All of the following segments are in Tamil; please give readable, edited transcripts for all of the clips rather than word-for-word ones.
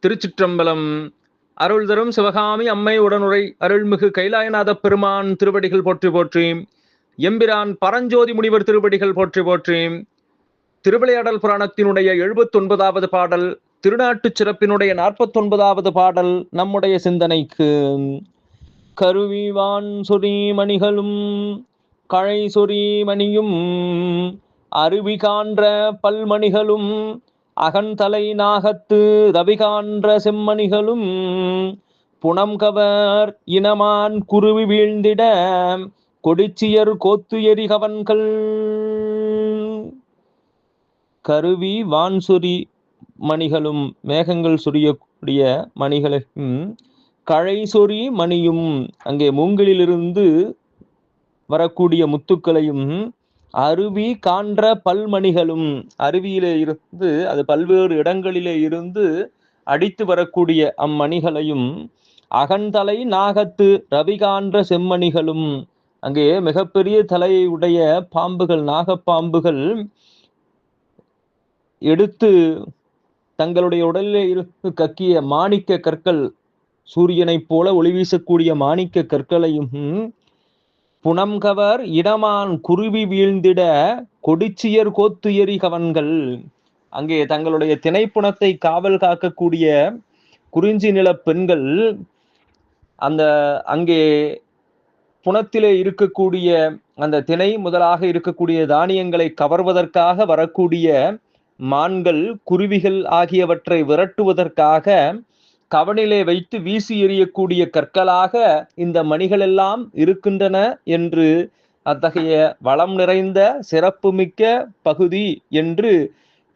திருச்சிற்றம்பலம். அருள் தரும் சிவகாமி அம்மை உடனுரை அருள்மிகு கைலாயநாத பெருமான் திருவடிகள் போற்றி போற்றி. எம்பிரான் பரஞ்சோதி முனிவர் திருவடிகள் போற்றி போற்றி. திருவிளையாடல் புராணத்தினுடைய 79வது பாடல், திருநாட்டு சிறப்பினுடைய 49வது பாடல் நம்முடைய சிந்தனைக்கு. கருவிவான் சொறி மணிகளும் கழை சொறி மணியும் அருவி கான்ற பல்மணிகளும் அகன்தலை நாகத்து ரவிகான்ற செம்மணிகளும் புனம்கவர் இனமான் குருவி வீழ்ந்திட கொடிச்சியர் கோத்து எரிகவன்கள். கருவி வான்சொரி மணிகளும் மேகங்கள் சொரியக்கூடிய மணிகளையும் கழை சொறி மணியும் அங்கே மூங்கிலிருந்து வரக்கூடிய முத்துக்களையும் அருவி கான்ற பல்மணிகளும் அருவியிலே இருந்து அது பல்வேறு இடங்களிலே இருந்து அடித்து வரக்கூடிய அம்மணிகளையும் அகன்தலை நாகத்து ரவி கான்ற செம்மணிகளும் அங்கே மிகப்பெரிய தலையை உடைய பாம்புகள் நாகப்பாம்புகள் எடுத்து தங்களுடைய உடலிலே இருந்து கக்கிய மாணிக்க கற்கள் சூரியனைப் போல ஒளி வீசக்கூடிய மாணிக்க கற்களையும் புனம்கவர் இடமான் குருவி வீழ்ந்திட கொடிச்சியர் கோத்து எரிகவன்கள் அங்கே தங்களுடைய திணைப்புணத்தை காவல் காக்கக்கூடிய குறிஞ்சி நில பெண்கள் அந்த அங்கே புனத்திலே இருக்கக்கூடிய அந்த திணை முதலாக இருக்கக்கூடிய தானியங்களை கவர்வதற்காக வரக்கூடிய மான்கள் குருவிகள் ஆகியவற்றை விரட்டுவதற்காக கவனிலே வைத்து வீசி எறியக்கூடிய கற்களாக இந்த மணிகள் எல்லாம் இருக்கின்றன என்று அத்தகைய வளம் நிறைந்த சிறப்புமிக்க பகுதி என்று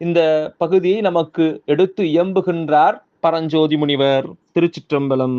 இந்த பகுதியை நமக்கு எடுத்து இயம்புகின்றார் பரஞ்சோதி முனிவர். திருச்சிற்றம்பலம்.